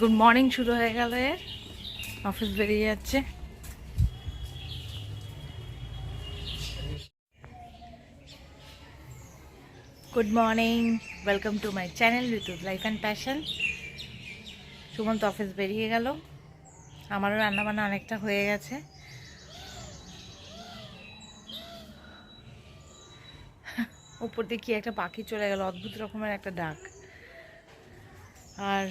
Good morning শুরু হয়ে গেল, এর অফিস বেরিয়ে যাচ্ছে। Good morning, welcome to my channel Ritu's life and passion. Sumanta office বেরিয়ে গেল, আমারও রান্নাবান্না অনেকটা হয়ে গেছে। উপর দিয়ে কি একটা পাখি চলে গেল, অদ্ভুত রকমের একটা ডাক। আর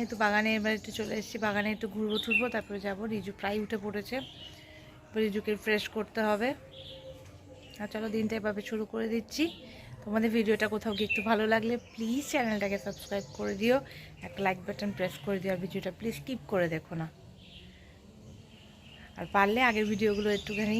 এই তো বাগানে এবার একটু চলে এসেছি, বাগানে একটু ঘুরবো টুরবো, তারপরে যাবো। রিজু প্রায় উঠে পড়েছে, রিজুকে ফ্রেশ করতে হবে। আর চলো দিনটা এভাবে শুরু করে দিচ্ছি। তোমাদের ভিডিওটা কোথাও গিয়ে একটু ভালো লাগলে প্লিজ চ্যানেলটাকে সাবস্ক্রাইব করে দিও, একটা লাইক বাটন প্রেস করে দিও, আর ভিডিওটা প্লিজ স্কিপ করে দেখো না। আর পারলে আগের ভিডিওগুলো একটুখানি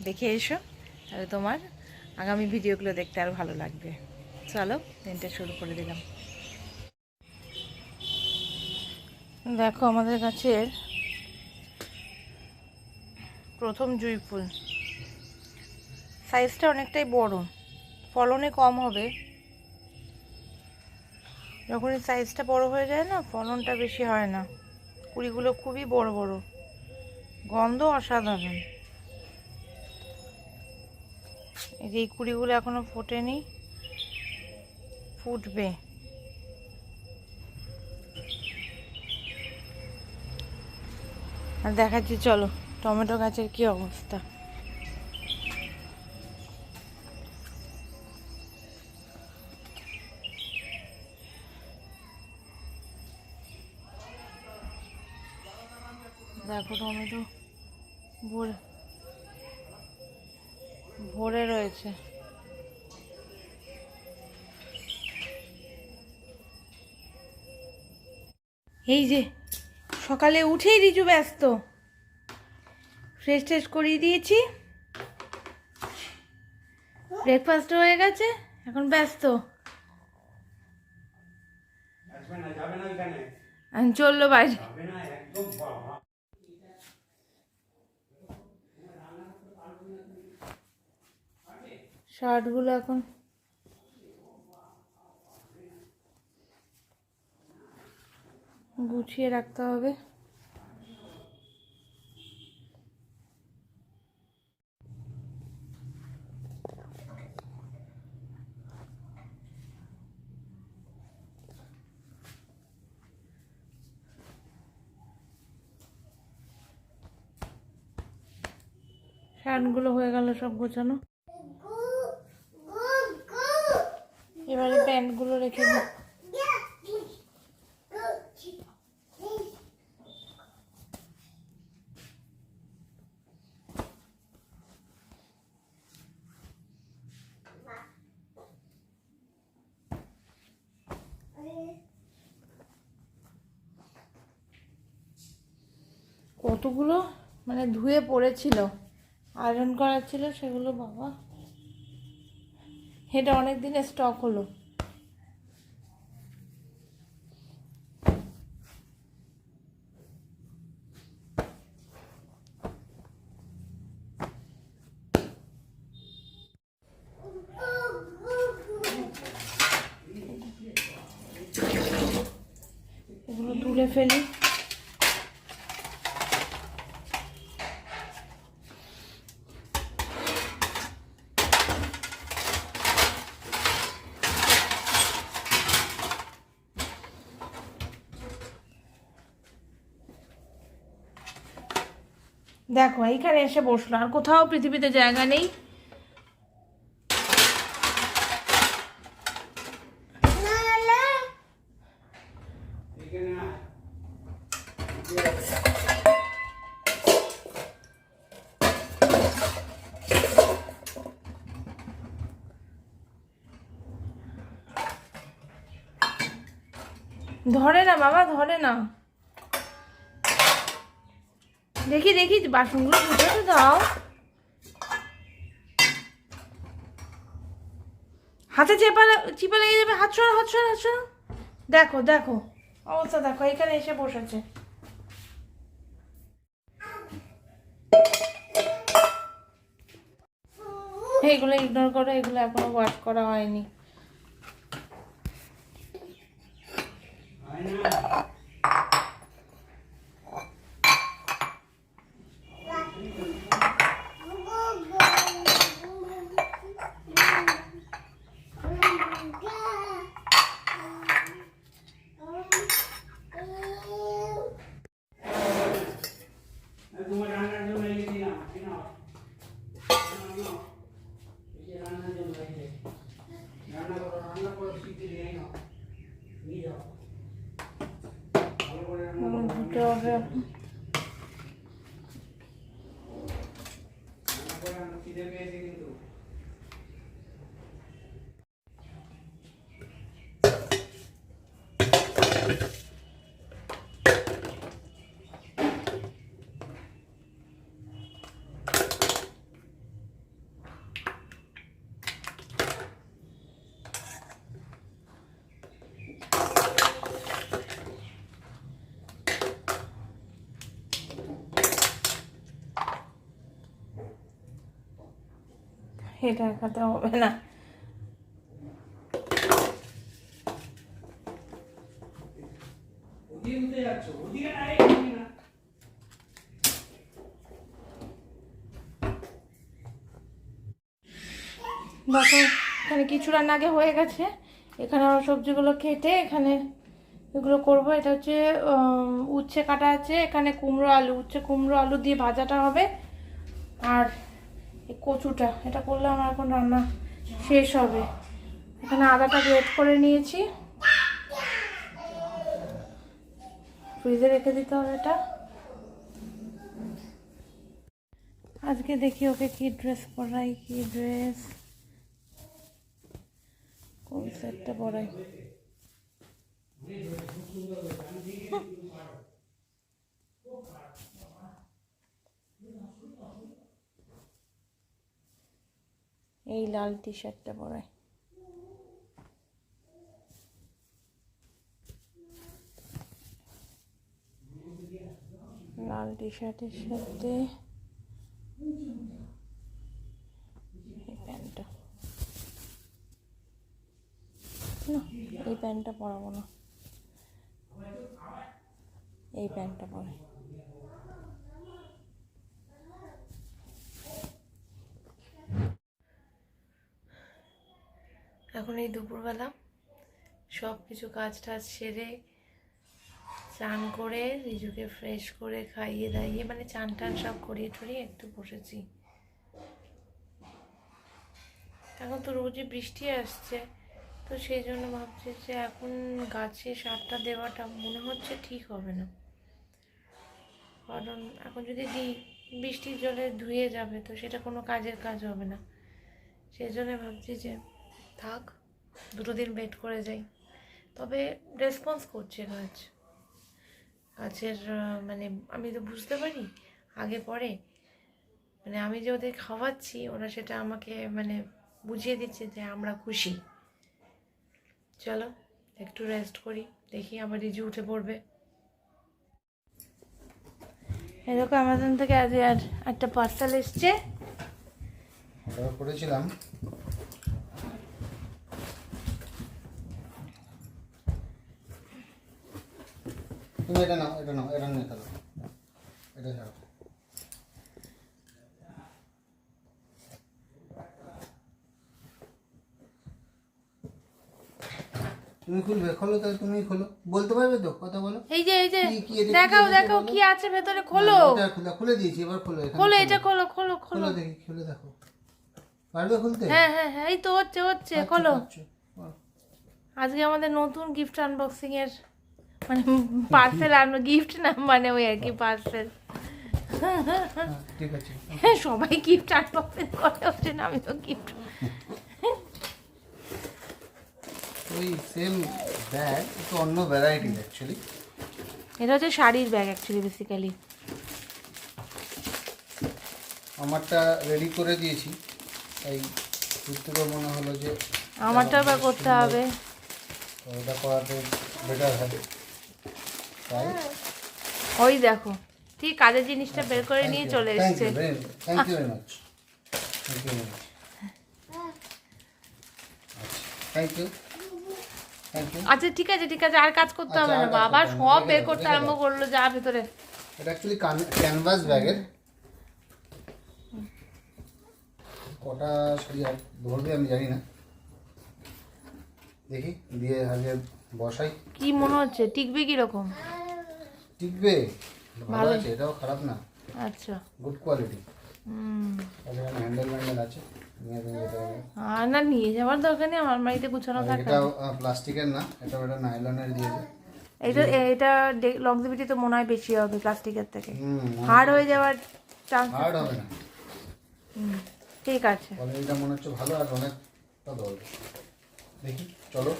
দেখে এসো, তাহলে তোমার আগামী ভিডিওগুলো দেখতে আরও ভালো লাগবে। চলো দিনটা শুরু করে দিলাম। দেখো আমাদের গাছের প্রথম জুঁই ফুল, সাইজটা অনেকটাই বড়, ফলনে কম হবে। যখন এই সাইজটা বড় হয়ে যায় না, ফলনটা বেশি হয় না। কুড়িগুলো খুবই বড় বড়, গন্ধ অসাধারণ। এই কুড়িগুলো এখনো ফোটেনি, ফুটবে। আর দেখাচ্ছি চলো টমেটো গাছের কি অবস্থা। দেখো টমেটো ভরে রয়েছে। এই যে সকালে উঠেই রিজু ব্যস্ত, ফ্রেশ ট্রেশ করিয়ে দিয়েছি, ব্রেকফাস্ট হয়ে গেছে, এখন ব্যস্ত। চললো বাইরে। শার্টগুলো এখন গুছিয়ে রাখতে হবে। শার্টগুলো হয়ে গেল সব গোছানো, এবারে প্যান্টগুলো রেখে দিই। কতগুলো মানে ধুয়ে পড়েছিল, আয়রন করার ছিল সেগুলো, বাবা এটা অনেক দিনের স্টক হলো। এগুলো তুলে ফেলি। দেখো এইখানে এসে বসলো, আর কোথাও পৃথিবীতে জায়গা নেই। ধরে না বাবা, ধরে না। দেখি দেখি বাসনগুলো গুছাতে দাও। হাতে চিপা লেগে যাবে, হাত সরা হাত সরা হাত সরা। দেখো দেখো অবস্থা, দেখো এখানে এসে বসেছে। এইগুলো ইগনোর করো, এগুলো এখনো ওয়াশ করা হয়নি। ধুতে হবে এটা খাতে হবে না। দেখো এখানে কিছু রান্না আগে হয়ে গেছে, এখানে আমার সবজিগুলো কেটে এখানে এগুলো করবো। এটা হচ্ছে উচ্ছে কাটা আছে, এখানে কুমড়ো আলু, উচ্ছে কুমড়ো আলু দিয়ে ভাজাটা হবে। আর এই কচুটা, এটা করলে আমার এখন রান্না শেষ হবে। এখানে আদাটা গ্রেট করে নিয়েছি, ফ্রিজে রেখে দিতে হবে এটা। আজকে দেখি ওকে কি ড্রেস পরাই, কি ড্রেস, কোন সেটটা পরাই। এই লাল টি শার্টটা পরাই। লাল টি শার্টের সাথে এই প্যান্টটা, না এই প্যান্টটা পরাবো না, এই প্যান্টটা পরাই। এখন এই দুপুরবেলা সব কিছু কাজ টাজ সেরে চান করে রিজুকে ফ্রেশ করে খাইয়ে দাইয়ে, মানে চান টান সব করিয়ে টরিয়ে একটু বসেছি। এখন তো রোজই বৃষ্টি আসছে, তো সেই জন্য ভাবছি যে এখন গাছে সারটা দেওয়াটা মনে হচ্ছে ঠিক হবে না, কারণ এখন যদি দিই বৃষ্টির জলে ধুয়ে যাবে, তো সেটা কোনো কাজের কাজ হবে না। সেই জন্য ভাবছি যে থাক, 2 দিন ওয়েট করে যাই। তবে রেসপন্স করছে গাছের, মানে আমি তো বুঝতে পারি আগে পরে, মানে আমি যে ওদের খাওয়াচ্ছি ওরা সেটা আমাকে মানে বুঝিয়ে দিচ্ছে যে আমরা খুশি। চলো একটু রেস্ট করি, দেখি আবার রিজু উঠে পড়বে। এরকম অ্যামাজন থেকে আজ আর একটা পার্সেল এসছে, অর্ডার করেছিলাম। তুমি এটা নাও, এটা নাও, এটা নিয়ে খেলো, এটা ছাড়ো। তুমি খুলবে, খোলো তাহলে, তুমি খোলো, বলতে পারবে তো, কথা বলো। এই যে দেখাও দেখাও কি আছে ভেতরে, খোলো। এটা খুলে দিয়েছি, এবার খোলো, খোলো এটা, খোলো খোলো খোলো, খোলো দেখি, খুলে দেখো, পারবে খুলতে? হ্যাঁ হ্যাঁ হ্যাঁ, এই তো হচ্ছে আচ্ছা, খোলো। আচ্ছা, বলো। আজকে আমাদের নতুন গিফট আনবক্সিং এর মানে পার্সেল আনবো, গিফট না মানে ওই আর কি পার্সেল। ঠিক আছে, সবাই গিফট আনবক্সিং করে, হচ্ছে না আমি তো গিফট। ওই সেম ব্যাগ, একটু অন্য ভ্যারাইটি অ্যাকচুয়ালি। এটা হচ্ছে শাড়ির ব্যাগ অ্যাকচুয়ালি বেসিক্যালি। আমারটা রেডি করে দিয়েছি, এই সূত্র মনে হলো যে আমারটা আবার করতে হবে, ওটা করাতে বেটার হবে, তাই। ওই দেখো ঠিক কাজের জিনিসটা বের করে নিয়ে চলে এসেছে। Thank you very much, thank you very much, thank you. Thank you. আচ্ছা ঠিক আছে ঠিক আছে, আর কাজ করতে আচ্ছা, হবে আর না। কাজ বাবা করতে হবে না, সব রেখে বের দাও, করতে রেখে আরম্ভ দাও। করলো, যা ভেতরে। এটা অ্যাকচুয়ালি ক্যানভাস ব্যাগের। কটা শাড়ি আর ধরবে আমি জানি না, দেখি দিয়ে আগে বসাই। কি মনে হচ্ছে টিকবে কিরকম? টিকবে, ভালো ভালোই। আছে, এটাও খারাপ না, আচ্ছা। Good quality. হুম। তাহলে এখানে হ্যান্ডেল ম্যান্ডেল আছে, নিয়ে তুমি যেতে হবে। আর না, নিয়ে যাওয়ার দরকার নেই, আমার বাড়িতে গুছানো আর থাকে। এটাও প্লাস্টিকের না, এটা ওটা নাইলনের দিয়েছে। এটা এটা লংজিভিটি তো মনে হয় বেশি হবে প্লাস্টিকের থেকে, হুম, হার্ড হয়ে যাওয়ার চান্স। হার্ড হবে না, ঠিক আছে। কোয়ালিটিটা মনে হচ্ছে ভালো, আর অনেকটা ধরবে। দেখি চলো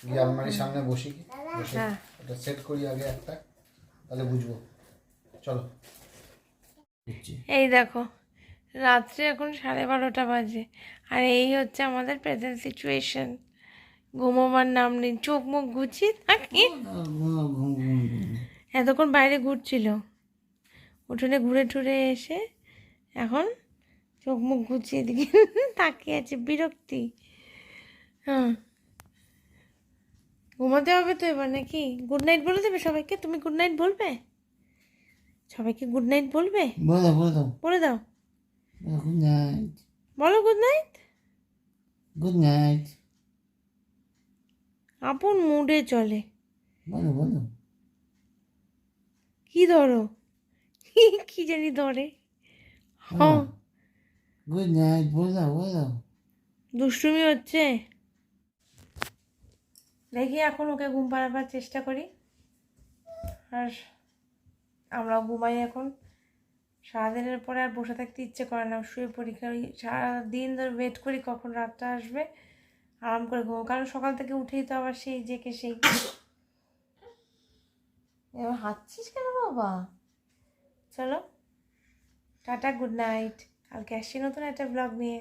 গিয়ে আলমারির সামনে বসি, কি বসে হ্যাঁ। এটা সেট করি আগে একটা, তাহলে বুঝবো। চলো। এই দেখো, রাত্রে এখন 12:30 বাজে, আর এই হচ্ছে আমাদের প্রেজেন্ট সিচুয়েশন। ঘুমোবার নাম নেই, চোখ মুখ গুছিয়ে থাকি। এতক্ষণ বাইরে ঘুরছিল, উঠোনে ঘুরে টুরে এসে এখন চোখ মুখ গুছিয়ে দিকে তাকিয়ে আছে, বিরক্তি। হ্যাঁ, ঘুমাতে হবে তো এবার নাকি? গুড নাইট বলে দেবে সবাইকে? তুমি গুড নাইট বলবে? সবাইকে গুড নাইট বলবে? বলো বলো বলে দাও, গুড নাইট, বলো গুড নাইট। গুড নাইট, আপন মুডে চলে। বলো বলো। কি ধরো? কি জানি ধরে। হ্যাঁ, গুড নাইট বলো বলো। দুষ্টুমি হচ্ছে। দেখি এখন ওকে ঘুম পাড়াবার চেষ্টা করি, আর আমরাও ঘুমাই এখন। সারাদিনের পরে আর বসে থাকতে ইচ্ছে করে না, শুয়ে পড়ি। কারণ সারাদিন ধরে ওয়েট করি কখন রাতটা আসবে, আরাম করে ঘুমো। কারণ সকাল থেকে উঠেই তো আবার সেই জেকে সেই। এবার হাঁটছিস কেন বাবা? চলো টাটা, গুড নাইট। কালকে আসছি নতুন একটা ব্লগ নিয়ে।